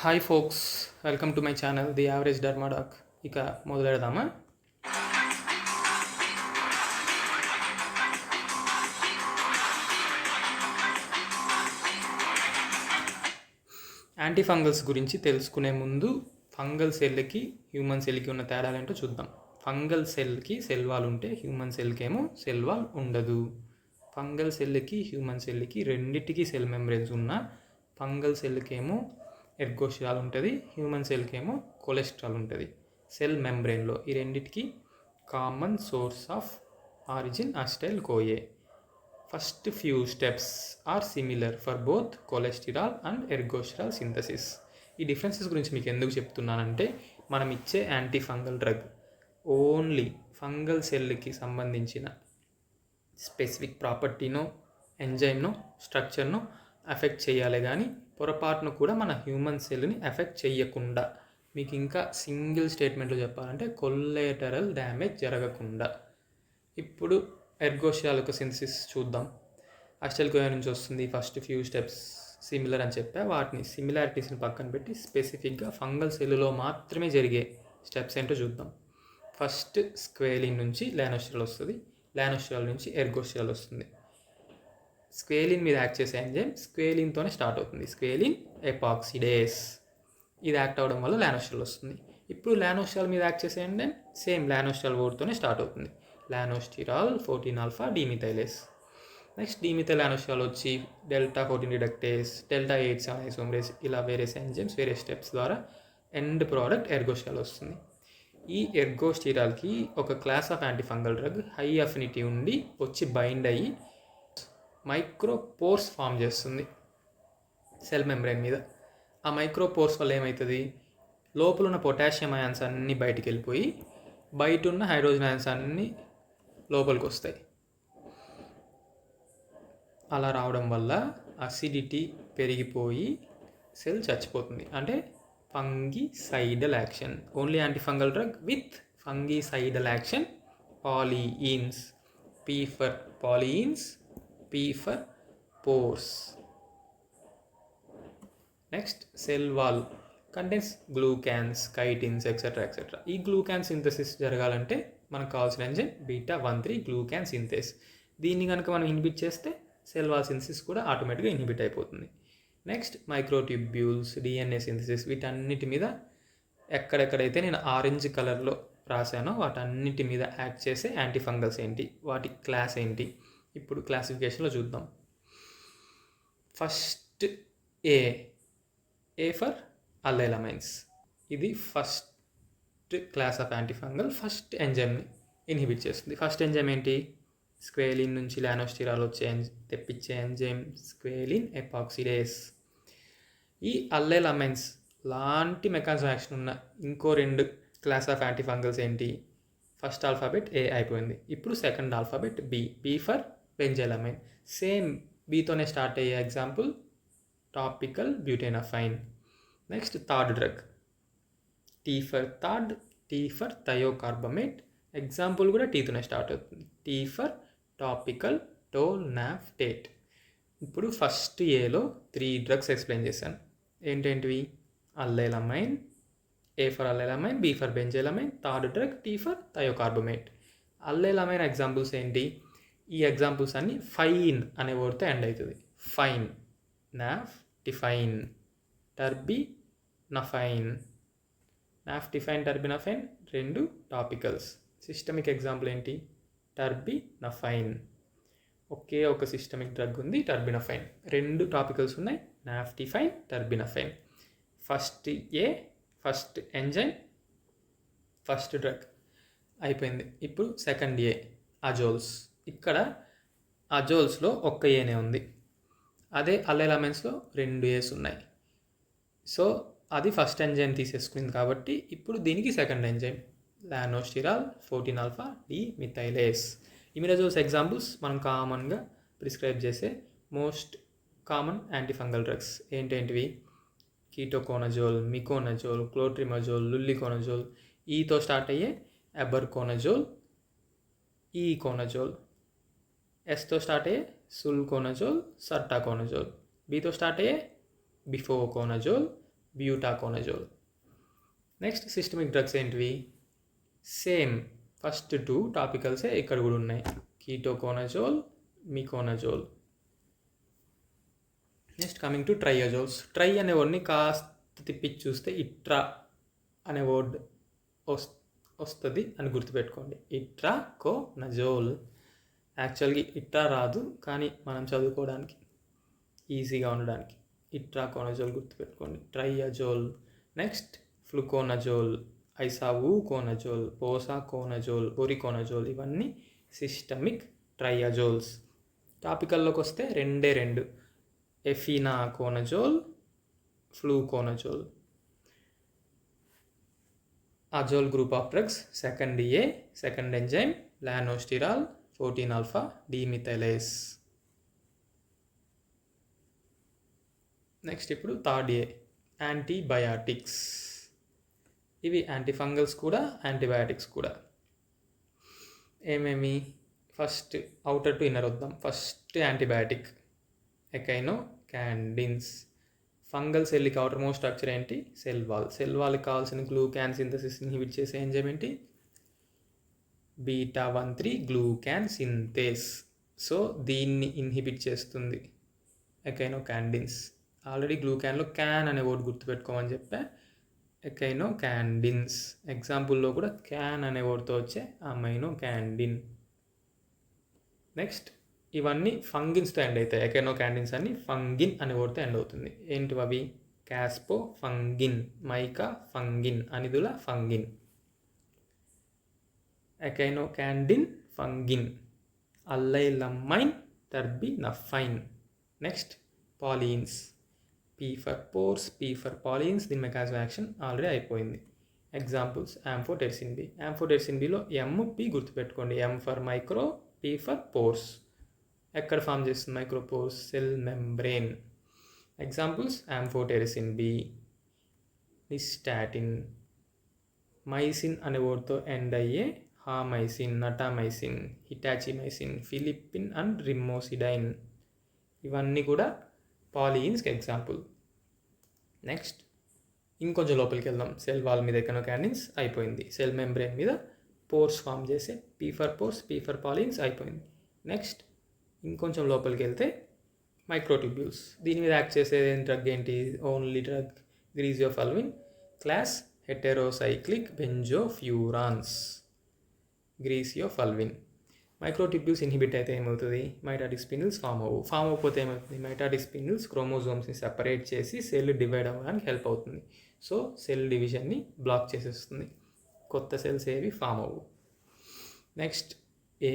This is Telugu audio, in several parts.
Hi folks, welcome to my channel the average Dermadoc. ఇక మొదలెడదామా? యాంటీ ఫంగల్స్ గురించి తెలుసుకునే ముందు ఫంగల్ సెల్కి హ్యూమన్ సెల్కి ఉన్న తేడాలేంటో చూద్దాం. ఫంగల్ సెల్కి సెల్ వాల్ ఉంటే హ్యూమన్ సెల్కి ఏమో సెల్ వాల్ ఉండదు. ఫంగల్ సెల్కి హ్యూమన్ సెల్కి రెండింటికి సెల్ మెంబ్రేన్స్ ఉన్న ఫంగల్ సెల్కి ఏమో ఎర్గోషియాల్ ఉంటుంది, హ్యూమన్ సెల్కి ఏమో కొలెస్ట్రాల్ ఉంటుంది. సెల్ మెంబ్రెయిన్లో ఈ రెండింటికి common source of origin acetyl CoA. First few steps are similar for both cholesterol and ergosterol synthesis. ఈ డిఫరెన్సెస్ గురించి మీకు ఎందుకు చెప్తున్నానంటే, మనం ఇచ్చే antifungal drug only fungal సెల్కి సంబంధించిన స్పెసిఫిక్ ప్రాపర్టీనో, ఎంజైమ్నో, స్ట్రక్చర్నో ఎఫెక్ట్ చేయాలి, కానీ పొరపాటును కూడా మన హ్యూమన్ సెల్ని ఎఫెక్ట్ చేయకుండా. మీకు ఇంకా సింగిల్ స్టేట్మెంట్లో చెప్పాలంటే కొల్లేటరల్ డ్యామేజ్ జరగకుండా. ఇప్పుడు ఎర్గోషియాల్ యొక్క సింథసిస్ చూద్దాం. అస్టైల్ కోయా నుంచి వస్తుంది. ఫస్ట్ ఫ్యూ స్టెప్స్ సిమిలర్ అని చెప్పా, వాటిని సిమిలారిటీస్ని పక్కన పెట్టి స్పెసిఫిక్గా ఫంగల్ సెల్లులో మాత్రమే జరిగే స్టెప్స్ ఏంటో చూద్దాం. ఫస్ట్ స్క్వేలిన్ నుంచి లానోస్టిరాల్ వస్తుంది, లానోస్టిరాల్ నుంచి ఎర్గోషియాల్ వస్తుంది. స్క్వేలిన్ మీద యాక్ట్ చేసే ఎంజైమ్ స్క్వేలిన్తోనే స్టార్ట్ అవుతుంది, స్క్వేలిన్ ఎపాక్సిడేస్. ఇది యాక్ట్ అవ్వడం వల్ల లానోస్టిరాల్ వస్తుంది. ఇప్పుడు లానోస్టిరాల్ మీద యాక్ట్ చేసే ఎంజైమ్ సేమ్ లానోస్టిరాల్ వర్డ్తోనే స్టార్ట్ అవుతుంది, లానోస్టిరాల్ 14-alpha డీమిథైలేస్. నెక్స్ట్ డీమిథైల్ లానోస్టిరాల్ వచ్చి డెల్టా 14 రిడక్టేస్, డెల్టా 8-7 ఐసోమరేస్, ఇలా వేరే ఎంజైమ్స్ వేరే స్టెప్స్ ద్వారా ఎండ్ ప్రోడక్ట్ ఎర్గోస్టిరాల్ వస్తుంది. ఈ ఎర్గోస్టిరాల్కి ఒక class of antifungal drug high affinity ఉండి వచ్చి బైండ్ అయ్యి మైక్రోపోర్స్ ఫామ్ చేస్తుంది సెల్ మెంబ్రెయిన్ మీద. ఆ మైక్రోపోర్స్ వల్ల ఏమవుతుంది, లోపల ఉన్న పొటాషియం అయాన్స్ అన్నీ బయటికి వెళ్ళిపోయి బయట ఉన్న హైడ్రోజన్ అయాన్స్ అన్నీ లోపలికి వస్తాయి. అలా రావడం వల్ల అసిడిటీ పెరిగిపోయి సెల్ చచ్చిపోతుంది. అంటే fungicidal action. Only antifungal drug with fungicidal action. Polyenes, P for polyenes, P for pores. Next cell wall contents glucans, chitins, et cetera et cetera. ఈ గ్లూకాన్ సింథసిస్ జరగాలంటే మనకు కావాల్సిన ఎంజైమ్ బీటా-1,3 గ్లూకాన్ సింథేస్. దీన్ని కనుక మనం ఇన్హిబిట్ చేస్తే సెల్ వాల్ సింథసిస్ కూడా ఆటోమేటిక్గా ఇన్హిబిట్ అయిపోతుంది. Next microtubules, DNA synthesis. వీటన్నిటి మీద ఎక్కడెక్కడైతే నేను ఆరెంజ్ కలర్లో రాశానో వాటన్నిటి మీద యాక్ట్ చేసే యాంటీఫంగల్స్ ఏంటి, వాటి క్లాస్ ఏంటి, ఇప్పుడు క్లాసిఫికేషన్లో చూద్దాం. First A for allylamines. ఇది first class of antifungal. First ఎంజైమ్ని ఇన్హిబిట్ చేస్తుంది. ఫస్ట్ ఎంజైమ్ ఏంటి, స్క్వేలిన్ నుంచి లానోస్టిరాల్ తెప్పించే ఎంజైమ్ స్క్వేలిన్ ఎపాక్సిడేస్. ఈ అల్లైలమైన్స్ లాంటి మెకానిజం యాక్షన్ ఉన్న ఇంకో రెండు క్లాస్ ఆఫ్ యాంటీఫంగల్స్ ఏంటి, ఫస్ట్ ఆల్ఫాబెట్ ఏ అయిపోయింది, ఇప్పుడు second alphabet B for benzylamine. Same బీతోనే స్టార్ట్ అయ్యే example topical butenafine. Next third drug T for third, T for thiocarbamate. Example కూడా టీతోనే స్టార్ట్ అవుతుంది, టీ ఫర్ టాపికల్ టోల్నాఫ్టేట్. ఇప్పుడు ఫస్ట్ ఏలో 3 డ్రగ్స్ ఎక్స్ప్లెయిన్ చేశాను. ఏంటేంటివి, allylamine, A for allylamine, B for benzylamine, third drug T for thiocarbamate. Allylamine examples ఏంటి, ఈ ఎగ్జాంపుల్స్ అన్నీ ఫైన్ అనే వర్డ్తో ఎండ్ అవుతుంది. ఫైన్, నాఫ్టిఫైన్, టర్బినఫైన్. నాఫ్టిఫైన్, టర్బినఫైన్ రెండు టాపికల్స్. సిస్టమిక్ ఎగ్జాంపుల్ ఏంటి, టర్బినఫైన్. ఒకే ఒక సిస్టమిక్ డ్రగ్ ఉంది టర్బినఫైన్, రెండు టాపికల్స్ ఉన్నాయి, naftifine, terbinafine. First first enzyme, first drug అయిపోయింది. ఇప్పుడు సెకండ్ అజోల్స్. ఇక్కడ అజోల్స్లో ఒక్క ఏనే ఉంది, అదే అల్లైలమైన్స్లో 2 ఏస్ ఉన్నాయి. సో అది ఫస్ట్ ఎంజైమ్ తీసేసుకుంది కాబట్టి ఇప్పుడు దీనికి second enzyme lanosterol 14-alpha demethylase. Imidazoles examples మనం కామన్గా ప్రిస్క్రైబ్ చేసే మోస్ట్ కామన్ యాంటీఫంగల్ డ్రగ్స్ ఏంటేంటివి, కీటోకోనజోల్, మికోనజోల్, క్లోట్రిమజోల్, లుల్లికోనజోల్. ఈతో స్టార్ట్ అయ్యే ఎబర్కోనజోల్, ఈకోనజోల్. ఎస్తో స్టార్ట్ అయ్యే సుల్కోనజోల్, సర్టాకోనజోల్. బీతో స్టార్ట్ అయ్యే bifonazole, butoconazole. Next systemic drugs ఏంటివి? సేమ్ ఫస్ట్ 2 టాపికల్సే ఇక్కడ కూడా ఉన్నాయి, ketoconazole, miconazole. Next coming to triazoles. Tri అనే వర్డ్ని కాస్త తిప్పించి చూస్తే ఇట్రా అనే వర్డ్ వస్తుంది అని గుర్తుపెట్టుకోండి. ఇట్రాకోనజోల్. యాక్చువల్గా ఇట్రా రాదు, కానీ మనం చదువుకోవడానికి ఈజీగా ఉండడానికి ఇట్రాకోనజోల్ గుర్తుపెట్టుకోండి. Triazole. Next fluconazole, isavuconazole, posaconazole, voriconazole. ఇవన్నీ సిస్టమిక్ ట్రైయజోల్స్. టాపికల్లోకి వస్తే 2 efinaconazole, fluconazole. Azole group of drugs. Second A, second enzyme lanosterol 14-alpha demethylase. Next ఇప్పుడు థర్డ్ ఏ, యాంటీబయాటిక్స్. ఇవి యాంటీఫంగల్స్ కూడా, యాంటీబయాటిక్స్ కూడా. ఏమేమి? ఫస్ట్ అవుటర్ టు ఇన్నర్ వద్దాం. First antibiotic echinocandins. ఫంగల్ సెల్కి అవుటర్ మోస్ట్ స్ట్రక్చర్ ఏంటి? Cell wall. సెల్ వాల్కి కావాల్సిన గ్లూకాన్ సింథసిస్ ఇన్హిబిట్ చేసే ఎంజైమ్ ఏంటి? β13 గ్లూకాన్ సింథేస్. సో దీన్ని ఇన్హిబిట్ చేస్తుంది ఎకైనోకాండిన్స్. ఆల్రెడీ గ్లూకాన్లో క్యాన్ అనే వర్డ్ గుర్తుపెట్టుకోమని చెప్పా. ఎకైనోకాండిన్స్. ఎగ్జాంపుల్లో కూడా క్యాన్ అనే వర్డ్తో వచ్చే అమైనోకాండిన్. నెక్స్ట్ ఇవన్నీ ఫంగిన్స్తో ఎండ్ అవుతాయి. ఎకైనోకాండిన్స్ అన్ని ఫంగిన్ అనే వర్డ్తో ఎండ్ అవుతుంది. ఏంటివి అవి? Caspofungin, micafungin, anidulafungin. Echinocandin fungin, allylamine, terbinafine. Next polyenes. P for pores, P for polyenes. దీని మెకానిజం యాక్షన్ ఆల్రెడీ అయిపోయింది. Examples amphotericin B. యాంఫోటెరిసిన్ బిలో ఎంపీ గుర్తుపెట్టుకోండి. M for micro, P for pores. ఎక్కడ ఫామ్ చేస్తుంది micropores? Cell membrane. Examples amphotericin B, nystatin. Mycin అనే వర్డ్తో ఎండ్ అయ్యే హామైసిన్, నటామైసిన్, హిటాచిమైసిన్, ఫిలిపిన్ అండ్ రిమోసిడైన్. ఇవన్నీ కూడా పాలీన్స్కి ఎగ్జాంపుల్. నెక్స్ట్ ఇంకొంచెం లోపలికి వెళ్దాం. సెల్ వాల్ మీద ఎకైనోకాండిన్స్ అయిపోయింది. సెల్ మెంబ్రేన్ మీద పోర్స్ ఫామ్ చేసే P for pores, P for polyenes అయిపోయింది. నెక్స్ట్ ఇంకొంచెం లోపలికి వెళ్తే మైక్రోట్యూబ్యూల్స్. దీని మీద యాక్ట్ చేసే డ్రగ్ ఏంటి? Only drug griseofulvin, class heterocyclic benzofurans. Griseofulvin. Microtubules inhibit అయితే ఏమవుతుంది? మైటాటిక్ స్పిన్డిల్స్ ఫామ్ అవ్వకపోతే ఏమవుతుంది? మైటాటిక్ స్పిన్డిల్స్ క్రోమోజోమ్స్ని సెపరేట్ చేసి సెల్ డివైడ్ అవ్వడానికి హెల్ప్ అవుతుంది. సో సెల్ డివిజన్ని బ్లాక్ చేసేస్తుంది. కొత్త సెల్స్ ఏవి ఫామ్ అవ్వవు. Next A,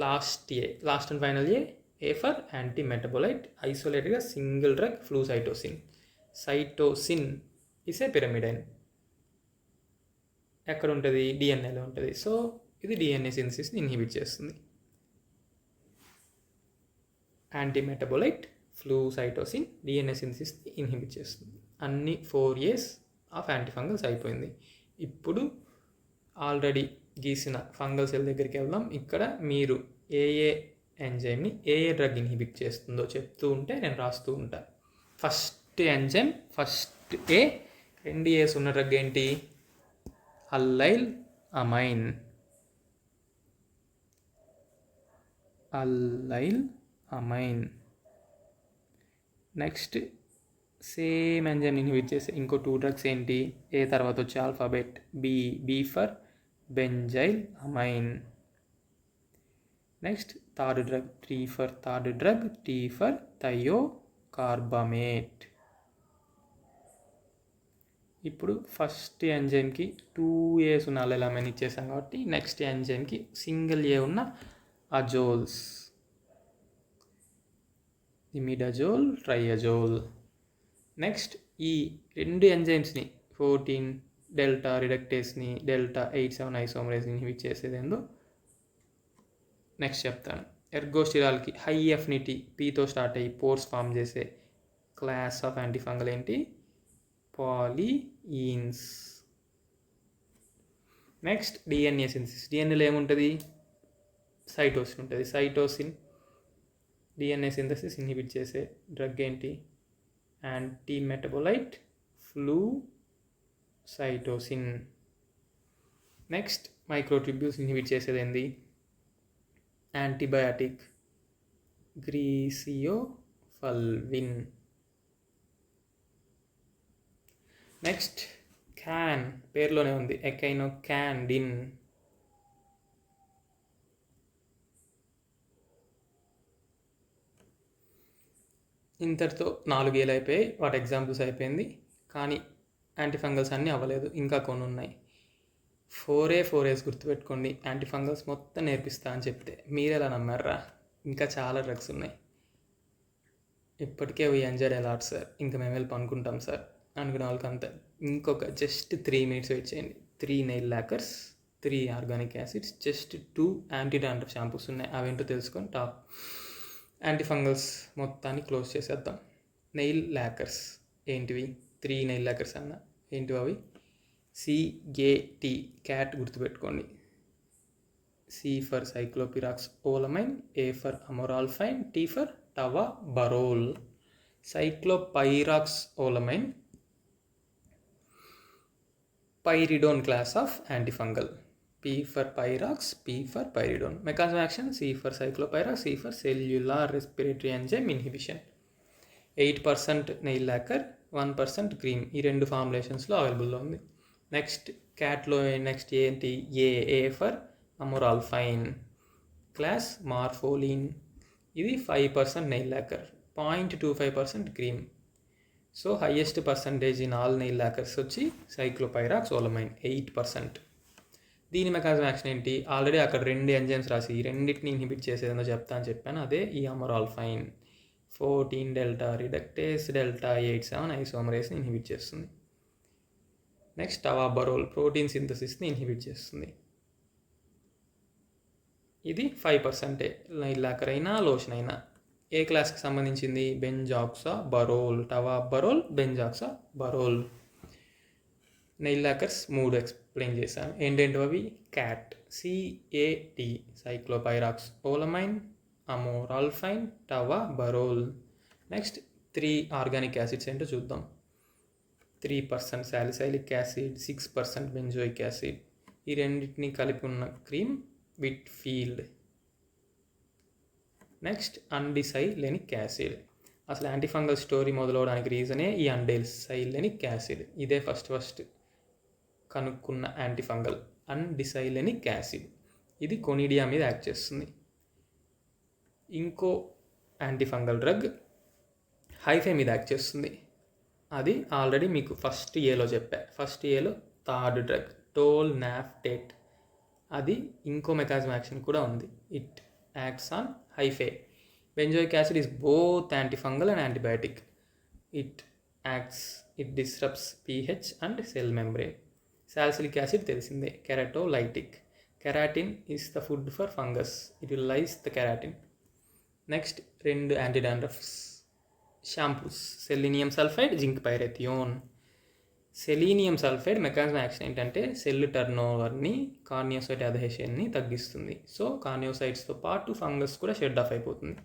last and final A for antimetabolite. ఐసోలేటెడ్గా single drug flucytosine. Cytosine is a pyrimidine. ఎక్కడ ఉంటుంది? డిఎన్ఏలో ఉంటుంది. సో ఇది డిఎన్ఏ సింథసిస్ని ఇన్హిబిట్ చేస్తుంది. యాంటీ మెటబోలైట్ ఫ్లూసైటోసిన్ డిఎన్ఏ సింథసిస్ని ఇన్హిబిట్ చేస్తుంది. అన్ని 4 years ఆఫ్ యాంటీఫంగల్స్ అయిపోయింది. ఇప్పుడు ఆల్రెడీ గీసిన ఫంగల్ సెల్ దగ్గరికి వెళ్దాం. ఇక్కడ మీరు ఏ ఎంజైమ్ని ఏ డ్రగ్ ఇన్హిబిట్ చేస్తుందో చెప్తూ ఉంటే నేను రాస్తూ ఉంటాను. ఫస్ట్ ఎంజైమ్, ఫస్ట్ ఏ. 2 A's ఉన్న డ్రగ్ ఏంటి? Allyl amine. Next same enzyme inhibit చేసే ఇంకో 2 drugs ఏంటి? ఏ తర్వాత వచ్చే alphabet B for benzyl amine. Next third drug T for thiocarbamate. ఇప్పుడు ఫస్ట్ ఎంజైమ్కి 2 A's ఉన్న అల్లైల్ అమైన్ ఇచ్చేసాం కాబట్టి నెక్స్ట్ ఎంజైమ్కి సింగిల్ ఏ ఉన్న అజోల్స్. ఇమిడజోల్, ట్రైయజోల్. నెక్స్ట్ ఈ 2 ఎంజైమ్స్ని 14 డెల్టా రిడక్టేస్ని డెల్టా 8-7 ఐసోమరేస్ని ఇన్హిబిట్ చేసేది ఏందో నెక్స్ట్ చెప్తాను. ఎర్గోస్టిరాల్కి హై ఎఫినిటీ పీతో స్టార్ట్ అయ్యి పోర్స్ ఫామ్ చేసే క్లాస్ ఆఫ్ యాంటీఫంగల్ ఏంటి? పాలీఈన్స్. Next DNA synthesis. డిఎన్ఏలో ఏముంటుంది? సైటోసిన్ ఉంటుంది. సైటోసిన్ డిఎన్ఏ సింథసిస్ ఇన్హిబిట్ చేసే డ్రగ్ ఏంటి? Anti metabolite flucytosine. Next microtubules inhibit చేసేది ఏంది? యాంటీబయాటిక్ గ్రీసియోఫల్విన్. నెక్స్ట్ క్యాన్, పేరులోనే ఉంది, ఎకైనోకాండిన్. ఇంతటితో 4 ఏళ్ళు అయిపోయాయి, వాటి ఎగ్జాంపుల్స్ అయిపోయింది. కానీ యాంటీఫంగల్స్ అన్నీ అవ్వలేదు, ఇంకా కొన్ని ఉన్నాయి. 4As గుర్తుపెట్టుకోండి. యాంటీఫంగల్స్ మొత్తం నేర్పిస్తా అని చెప్తే మీరు ఎలా నమ్మారా? ఇంకా చాలా డ్రగ్స్ ఉన్నాయి. ఇప్పటికే వీ ఎంజాయ్డ్ అలాట్ సార్, ఇంకా మేము వెళ్ళి పనుకుంటాం సార్ అనుకునే వాళ్ళకి అంతా ఇంకొక జస్ట్ 3 minutes వెయిట్ చేయండి. 3 nail lacquers, 3 organic acids, just 2 anti dandruff shampoos ఉన్నాయి. అవేంటో తెలుసుకొని టాప్ యాంటీఫంగల్స్ మొత్తాన్ని క్లోజ్ చేసేద్దాం. నెయిల్ లాకర్స్ ఏంటివి? 3 నెయిల్ లాకర్స్ అన్న ఏంటివి అవి? CAT, క్యాట్ గుర్తుపెట్టుకోండి. C for ciclopirox olamine, A for amorolfine, T for tavaborole. Ciclopirox olamine pyridone class of antifungal. P for pyrox, P for pyridone. Mechanism of action: C for cyclopyrox, C for cellular respiratory enzyme inhibition. 8% nail lacquer, 1% cream. ఈ 2 ఫార్ములేషన్స్లో అవైలబుల్లో ఉంది. నెక్స్ట్ క్యాట్లో నెక్స్ట్ ఏంటి? A for amorolfine, class morpholine. ఇది 5% nail lacquer, 0.25% cream. So highest percentage in all nail lacquers వచ్చి సైక్లోపైరాక్స్ ఓలమైన్ 8%. దీని మెకానిజం యాక్షన్ ఏంటి? ఆల్రెడీ అక్కడ 2 ఎంజైమ్స్ రాసి ఈ రెండింటిని ఇన్హిబిట్ చేసేదో చెప్తా అని చెప్పాను. అదే ఈ అమోరాల్ఫైన్ 14 డెల్టా రిడక్టేస్ డెల్టా 87 ఐసోమరేస్ని ఇన్హిబిట్ చేస్తుంది. నెక్స్ట్ టవాబరోల్ ప్రోటీన్ సింథసిస్ని ఇన్హిబిట్ చేస్తుంది. ఇది 5% నెయిల్ లాకర్ అయినా లోషన్ అయినా. ఏ క్లాస్కి సంబంధించింది? Benzoxaborole. Tavaborole, benzoxaborole. Nail lacquers 3 explain చేశాను. ఏంటంటే అవి cat, CAT, ciclopirox olamine, amorolfine, tavaborole. Next 3 organic acids ఏంటో చూద్దాం. 3% సాలిసైలిక్ యాసిడ్, 6% బెంజోయిక్ యాసిడ్. ఈ రెండింటిని కలిపి ఉన్న cream Whitfield. Next undecylenic acid. అసలు యాంటీఫంగల్ స్టోరీ మొదలవడానికి రీజనే ఈ అండిసైలెనిక్ యాసిడ్. ఇదే ఫస్ట్ కనుక్కున్న యాంటీఫంగల్ అండిసైలెనిక్ యాసిడ్. ఇది కొనిడియా మీద యాక్ట్ చేస్తుంది. ఇంకో యాంటీఫంగల్ డ్రగ్ హైఫే మీద యాక్ట్ చేస్తుంది. అది ఆల్రెడీ మీకు ఫస్ట్ ఏలో చెప్పా. ఫస్ట్ ఏలో థర్డ్ డ్రగ్ టోల్నాఫ్టేట్. అది ఇంకో మెకానిజం యాక్షన్ కూడా ఉంది. It acts on hyphae. Benzoic acid is both antifungal and antibiotic. It disrupts pH and cell membrane. Salicylic acid తెలిసిందే, keratolytic. Keratin is the food for fungus, it will lyse the keratin. Next 2 antidandruffs shampoos, selenium sulphide, zinc pyrithione. Selenium sulphide mechanism action ఏంటంటే సెల్ టర్నోవర్ని, కార్నియోసైట్ అడ్హెషన్ని తగ్గిస్తుంది. సో కార్నియోసైట్స్తో పాటు ఫంగస్ కూడా షెడ్ ఆఫ్ అయిపోతుంది.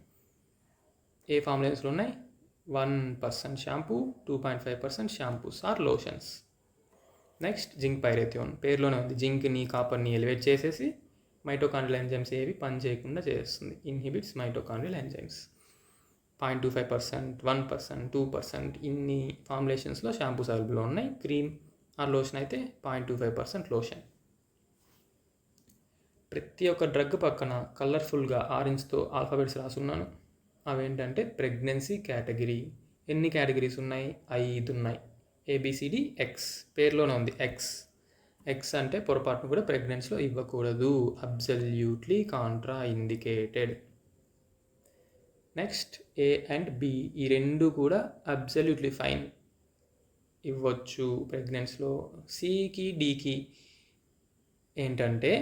ఏ ఫార్ములేషన్స్లో ఉన్నాయి? 1% shampoo, 2.5% shampoos or lotions. Next zinc pyrithione, పేరులోనే ఉంది. జింక్ని, కాపర్ని ఎలివేట్ చేసేసి మైటోకాండ్రియల్ ఎంజైమ్స్ ఏవి పని చేయకుండా చేస్తుంది. Inhibits mitochondrial enzymes. 0.25%, 1%, 2% ఇన్ని ఫార్ములేషన్స్లో షాంపూస్ అవైలబుల్లో ఉన్నాయి. క్రీమ్ ఆర్ లోషన్ అయితే 0.25% లోషన్. ప్రతి ఒక్క డ్రగ్ పక్కన కలర్ఫుల్గా ఆరెంజ్తో ఆల్ఫాబెట్స్ రాసున్నాను. అవేంటంటే ప్రెగ్నెన్సీ కేటగిరీ. ఎన్ని కేటగిరీస్ ఉన్నాయి? 5 ఉన్నాయి. ABCD X, పేరులోనే ఉంది ఎక్స్ అంటే పొరపాటును కూడా ప్రెగ్నెన్సీలో ఇవ్వకూడదు. Absolutely Contra indicated. Next A and B, ఈ 2 కూడా అబ్సల్యూట్లీ ఫైన్, ఇవ్వచ్చు ప్రెగ్నెన్సీలో. Cకి Dకి ఏంటంటే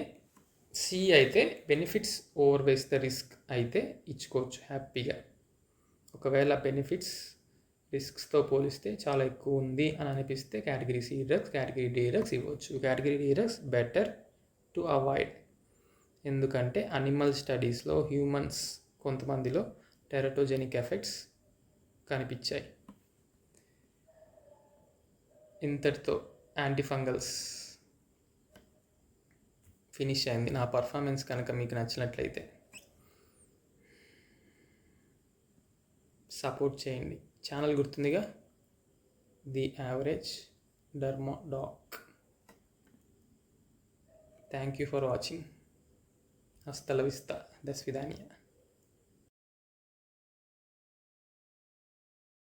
C అయితే బెనిఫిట్స్ ఓవర్వేస్ ద రిస్క్ అయితే ఇచ్చుకోవచ్చు హ్యాపీగా. ఒకవేళ బెనిఫిట్స్ రిస్క్స్తో పోలిస్తే చాలా ఎక్కువ ఉంది అని అనిపిస్తే category C drugs, category D drugs ఇవ్వచ్చు. Category D drugs better to avoid. ఎందుకంటే అనిమల్ స్టడీస్లో హ్యూమన్స్ కొంతమందిలో టెరటోజెనిక్ ఎఫెక్ట్స్ కనిపించాయి. ఇంతటితో యాంటీ ఫంగల్స్ ఫినిష్ అయింది. నా పర్ఫార్మెన్స్ కనుక మీకు నచ్చినట్లయితే సపోర్ట్ చేయండి. ఛానల్ గుర్తుందిగా, the average derma doc. Thank you for watching. Hasta la Vista, thus విదానియా.